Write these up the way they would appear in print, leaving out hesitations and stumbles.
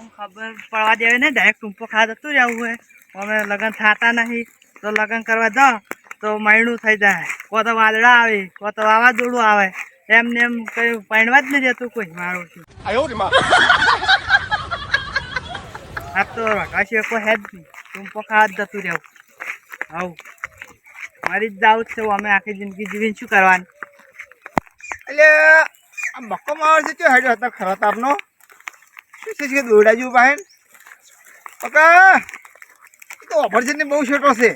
ખબર પડવા દેવે ને ડાયરેક્ટ ટૂંપો ખાવા જતું રહેવું હોય. અમે લગ્ન થતા નહીં તો લગ્ન કરવા જાઓ તો મહિનું થઈ જાય. કો તો વાદળા આવે, કો તો વાવાઝોડું આવે, એમને એમ કઈ પાણવા જ નહીં દેતું કોઈ મારું છું. આ તો રકાશી કોઈ હે જ નહીં, ટૂંપો ખાવા જ જતું રહેવું. આવું મારી જ જાવું જ છે. અમે આખી જિંદગી જીવીને શું કરવાનું? એટલે આ મક્કો માવર છે કે હેડ્યો હતા ખરા તાપનો શું છે દોડા જેવું પાહે પકા તો ઓપરેશન ને બહુ છોટો છે.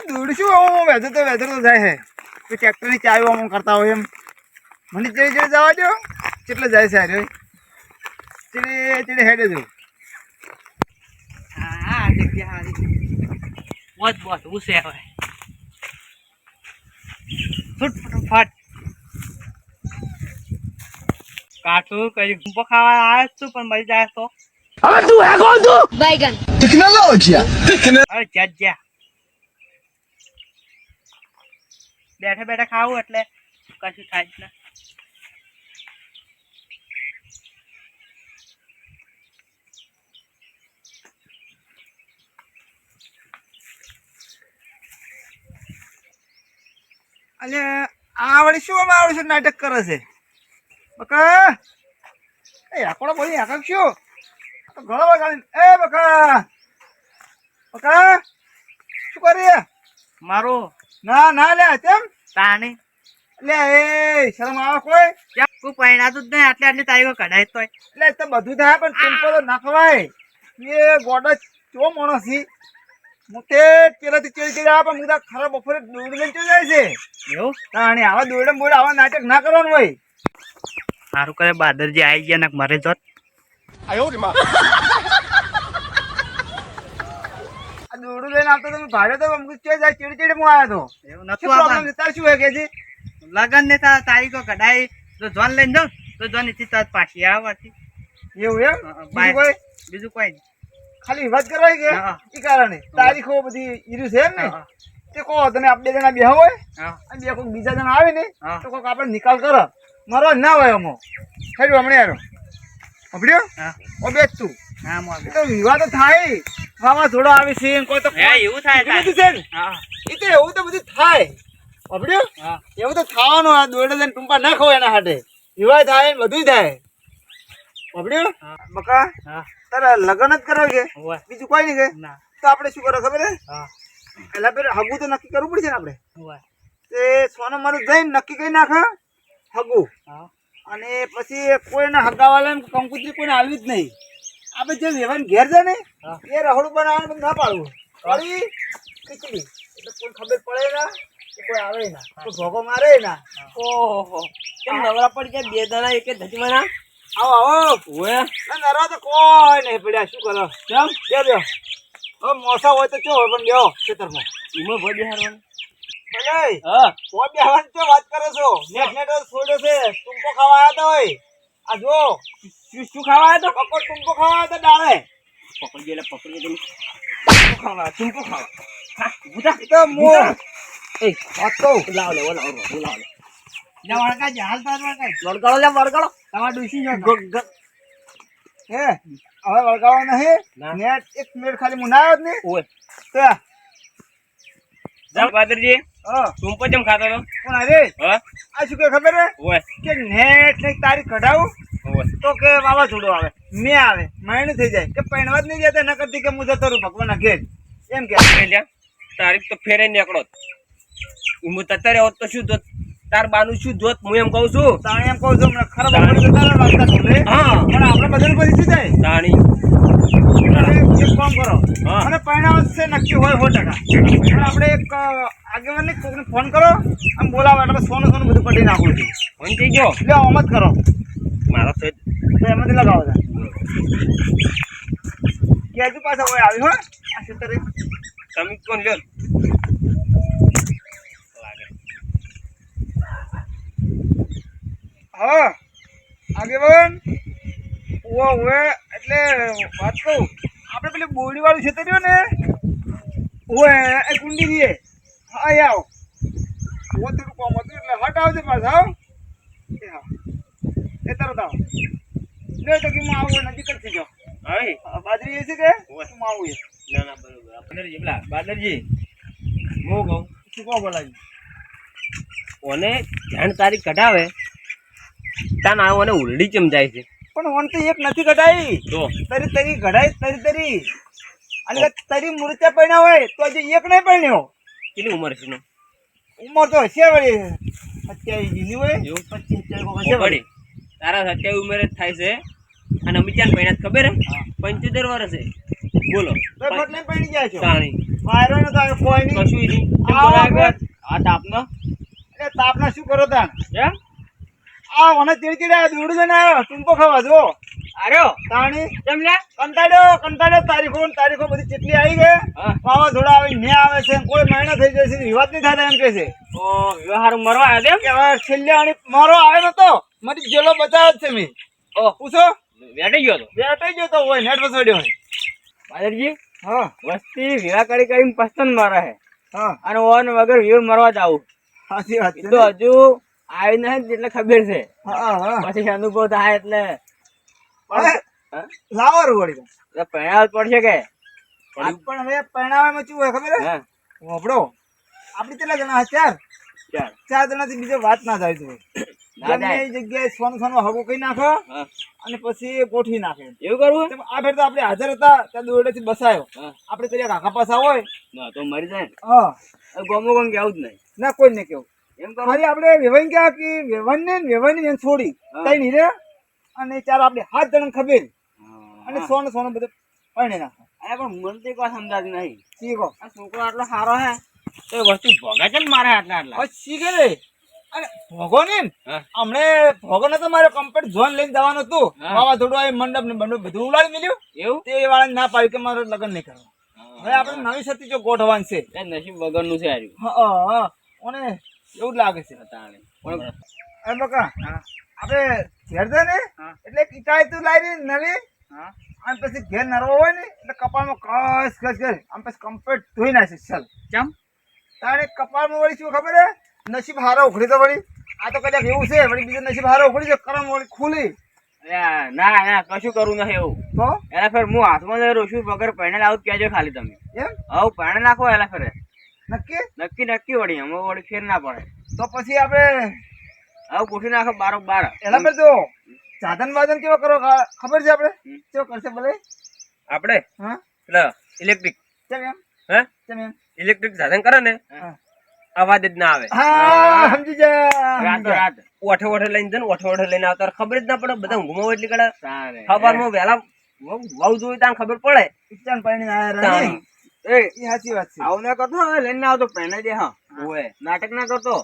દોડું શું આવું વેધર તો જાય છે તો ટ્રેક્ટરની ચાવી આમ કરતા હોય એમ મને ચડે જવા દો કેટલે જાય છે અરે ચડે હેડે જવું. હા જગ્યા હારી બસ બસ ઉસે હવે ફૂટ ફટાફટ કાઠું કરી ટૂંપો ખાવા આવે છું પણ મરી જાય તો હવે તું હે કોણ તું बैगन टेक्नोलॉजी અરે જ્યાં બેઠા બેઠા ખાવું એટલે કશું થાય જ ના. એટલે આ વળી શું આમાં આવડે છે નાટક કરે છે બકા એ આકોડો બોલી આકાક શું તો ઘણો વગાડી એ બકા બકા શું કરી મારું ના ના લે તેમ તાણી લે એ શરમ આવે કોઈ ત્યાં કોઈ પહેણાતું જ નહીં. આટલી તારીખો કઢાય તોય એટલે તો બધું થાય પણ ટેમ્પો તો ના ખવાય એ ગોડો ચો માણસ છે હું તે પેલાથી ચડી આવે પણ હું તો ખરા બપોરે દોડ લઈને ચડી જાય છે એવું તાણી આવા દોડે બોડે આવા નાટક ના કરવાનું હોય. સારું કરે બાદરજી આવી ગયા ને મરે જોત. આ દોડું લઈને આવતો તમે ભાડે તો અમુક ચડી જાય ચીડી હું આવ્યો હતો એવું શું નતું પ્રોબ્લેમ છે તાર શું હોય કે છે લગન ને તારીખો કઢાઈ તો જોન લઈને જાઉં તો જોન થી તરત પાછી આવવાથી એવું એમ બીજું કોઈ બીજું કોઈ નહીં. ખાલી વાત કરવાય કે હા. એ કારણે તારીખો બધી ઈરું છે એમ ને હા. તે કહો તમે આપણે બે જણા બેહો હોય હા અને બે કોઈક બીજા જણા આવે ને હા. તો કોઈક આપણે નિકાલ કરો મારો ના હોય અમો ખેડું હમણાં યારો અભડ્યો હા ઓ બેસ તું હા મોં તો વિવાહ તો થાય વાવાઝોડો આવે છે કોઈ તો હે એવું થાય એવું બધું છે ને હા એ તો એવું તો બધું થાય અભડ્યો હા એવું તો થવાનું આ દોડે જઈને ટૂંપા ના ખાવ એના હાટે વિવાહ થાય ને બધું થાય અભડ્યો હા. બકા હા તારા લગ્ન જ કરાવ કે હોય બીજું કોઈ નહીં કે ના તો આપણે શું કરો ખબર હે હા પેલા પેલા હગું તો નક્કી કરવું પડશે ને આપણે હોય તે સોનું મારું જઈને નક્કી કરી નાખે હગું હા અને પછી કોઈને હગાવાલા કંકુતરી કોઈને આવી જ નહીં આપણે જે વ્યવહાર ઘેર છે ને હા. એ રહોડું બનાવવાનું ના પાડવું વળી ખીચડી એટલે કોઈ ખબર પડે ના કે કોઈ આવે ના કોઈ ભોગો મારે ના ઓહો કેમ નવરા પડી જાય બે દાણા એક ધજવાના આવો આવો ઓએ નરવા તો કોઈ નહીં પડ્યા શું કરો કેમ બે બે હવે મોસા હોય તો ચો હોય પણ બેહો ખેતરમાં ઈમો ભોડી હારવાનું ભલે હા કોઈ બેહવાની તો વાત કરો છો નેટ નેટ છોડ્યો છે ટૂંકો ખાવા આવ્યા તા હોય આ જો શું ખાવા આવ્યો તો પકો ટૂંકો ખાવા આવ્યા તા ડાળે પકડી ગયેલા પકડી ગયેલી ખાવા ચૂંપો ખાવા હા બુધા એ તો મો એ વાત કહું લાવ લે ઓલા ઓલા લે વળકા જ હાલ તાર વળકાળો લે વળકાળો તમાર ડુસી જો હે હવે વળગાવા નહીં ના. નેટ એક મિનિટ ખાલી હું ના આવ્યો જ ને ઓય તે જાવ બાદરજી હા ચૂંપો જેમ ખાતો તો પણ અરે હા આ શું કે ખબર હે ઓય કે નેટ ને તારીખ કઢાવું ઓય તો કે વાવાઝોડું આવે મેં આવે મહિનું થઈ જાય કે પૈણવા જ નહીં જતા ન કરતી કે હું જતો રહું ભગવાનના ઘેર એમ કે લ્યા તારીખ તો ફેરે નીકળો હું તત્યારે હોત તો શું જોત તાર બાનું શું જોત હું એમ કહું છું તાણે એમ કહું છું હમણાં ખરાબ આપણે જતા રહો વાગતા ઢોલે હા પણ આપણે બધાને પછી શું થાય તાણી એટલે એક કામ કરો હા. અને પૈણાવા છે નક્કી હોય 100% પણ આપણે એક આગેવાનને કોકને ફોન કરો આમ બોલાવો એટલે સોનું સોનું બધું કઢી નાખવું છે ફોન થઈ ગયો એટલે આમ જ કરો મારો તો તો એમાંથી લગાવો તા કેજુ પાછા હોય આવી હો આ ક્ષેત્રે તમે કોણ લ્યો હા આગેવાન ઓવે એટલે વાત કહું આપણે પેલી બોડી વાળું ક્ષેત્ર રહ્યો ને ઓવે એ કુંડી રીએ હા એ આવો ઓ થોડું કોમ હતું એટલે હટ આવજે પાછા આવ એ હા એ તરત આવો લે તો કે હું આવું નજીક જ થઈ જાઓ હાય બાજરી એ છે કે ઓય. માવું એ ના ના બરોબર બાદરજી પેલા બાદરજી હું કહું શું કહો બોલાવી ઓને ધ્યાન તારીખ કઢાવે તાન આ ઓને ઉલડી ચમજાય છે પણ ઓન તો એક નથી કઢાઈ તો તરી તરી કઢાઈ તરી અને તરી મૂર્ત્યા પહેર્યા હોય તો હજી એક નહીં પહેર્યો કેટલી ઉંમર છે નો ઉંમર તો હશે વળી 27 જીની હોય એવું? 25 27 હશે વળી પડી તારા 27 ઉંમરે જ થાય છે અને અમે ક્યાં પહેણ્યા છે ખબર હે 75 વર્ષે બોલો તો ફટ લઈને પહેરી ગયા છો તાણી વાયરો ને તો આવે કોઈ નહીં કશું નહીં કેમ આ બોલાવે વખત- આ તાપનો એ તાપના શું કરો તાણ એમ આ મને ચીડચીડા દોડું જઈને આવ્યો ટૂંપો ખાવા જો આર્યો તાણી કેમ લે કંટાળ્યો તારીખો બધી ચેટલી આવી ગઈ હા. વાવાઝોડા આવે ને આવે છે કોઈ મહિના થઈ જાય છે વિવાદ નહીં થતા એમ કે છે ઓ વ્યવહાર મરવા આવ્યા કે હવે છેલ્લે આની મારો આવે નતો મારી જેલો બચાવ જ છે મેં તેમ ઓ પૂછો વેટી ગયો તો બેઠો ગયો તો હોય નેટ વસોડ્યો હોય બાદરજી હા વસ્તી વિવાહ કરીને પસંદ મારે હે હા અને ઓન વગર વ્યૂ મરવા જાવું સાચી વાત છે તો હજુ આવી નહીં એટલે ખબર છે હા હા પછી અનુભવ થાય એટલે હવે લાવવાનું વળી એટલે પહેણાવ જ પડશે કે આજ પણ હવે પરિણામમાં શું હોય ખબર હે હા વાપડો આપણે કેટલા જણા હતા? ચાલ ચાર જણાથી બીજો વાત ના થાય તો ના ગમે જાય. એ જગ્યાએ સોનું સોનું હગો કઈ નાખો હા. અને પછી ગોઠવી નાખે એવું કરવું તેમ આ ફેર તો આપણે હાજર હતા ત્યાં દોરડેથી બસાયો હા. આપણે પેલા કાકા પાસા હોય ના તો મરી જાય ને હા હવે ગમો ગમ કેવું જ નહીં ના કોઈ ને કેવું એમ કરો ખાલી આપણે વેવાઈ ગયા કે વેવાની ને છોડી હા. તઈ નહીં રે અને ચાર આપણે 7 જણા ખબર અને સોનું સોનું બધું પાણી નાખો અરે પણ મને તો એક વાત સમજાતી નહીં શીખો આ છોકરો આટલો સારો હે તો એ વસ્તુ ભોગા છે ને મારે આટલા આટલા હવે શીખે રે અને ભોગો ને હા. હમણે ભોગો ને તો મારે કમ્પ્લીટ ઝોન લઈને જવાનું હતું હા. વાવાઝોડું આવી મંડપ ને બંડપ બધું ઉડાડી મળ્યું એવું તે વાળાને ના પાડ્યું કે મારે લગ્ન નહીં કરવા હવે આપણે નવી સતી જો ગોઠવવાનું છે એ નસીબ વગરનું છે આર્યું હા હા અને એવું જ લાગે છે તાણે પણ એ બકા આપણે ઘેર છે ને હા. એટલે કીટાય તું લાવી નવી હા અને પછી ઘેર નરવો હોય ને એટલે કપાળમાં કસ કસ કરે આમ પછી કમ્પ્લીટ ધોઈ નાખે ચાલ કેમ તારે કપાળમાં વળી શું ખબર હે નસીબ હારો ઉખડી તો વળી આ તો કદાચ એવું છે વળી બીજો નસીબ હારો ઉખડી છે કરમ વળી ખુલી અરે ના ના કશું કરવું નથી એવું તો એના ફેર હું હાથમાં લઈ રહ્યો છું વગર પહેણે લાવું કહેજો ખાલી તમે એમ હવે પહેણે નાખો એના ફેરે નક્કી નક્કી નક્કી વળી અમે વળી ફેર ના પડે તો પછી આપણે હવે ગોઠવી નાખો બારો બાર એના પર જો સાધન વાધન કેવો કરો ખબર છે આપણે કેવો કરશે ભલે આપણે હા એટલે ઇલેક્ટ્રિક કેમ એમ હે કેમ એમ ઇલેક્ટ્રિક સાધન કરે ને હા. અવાજ જ ના આવે હા સમજી જા રાત રાત ઓઠે ઓઠે લઈને જને ઓઠે ઓઠે લઈને આવતા ખબર જ ના પડે બધા ઊંઘમાં એટલી કડે ખબરમાં વહેલા વહુ જોઈ તાને ખબર પડે ઈચ્છાન પાણી આયા રહે એ એ સાચી વાત છે આવું ના કરતો હવે લઈને ના આવતો પહેણે દે હા ઓએ નાટક ના કરતો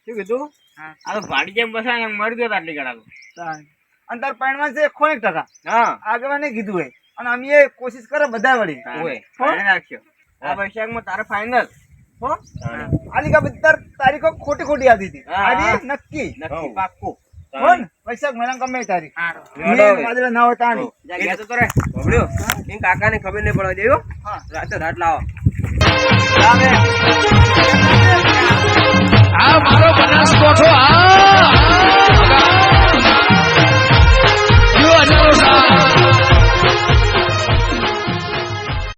શું કીધું હા. આ તો ભાડી જેમ બસાય એમ મરી ગયો આટલી કડાકો તાણ. અને તાર પાણીમાં છે 1% હા આગળ કીધું હોય અને અમે એ કોશિશ કરે બધા વળી ઓએ પહેણે નાખ્યો આ વૈશાખમાં તારે ફાઇનલ હો આલી કા બધી તાર તારીખો ખોટી ખોટી આવતી હતી હા, આજે હા. નક્કી નક્કી પાક્કું હો ને વૈશાખ મહિના ગમે તારીખ સારું મેં વાદળા ના હોય તાણી જા ગયા તો રે બબડ્યો એ કાકાને ખબર નહીં પડવા દેવો હા રાતે રાત લાવો આવે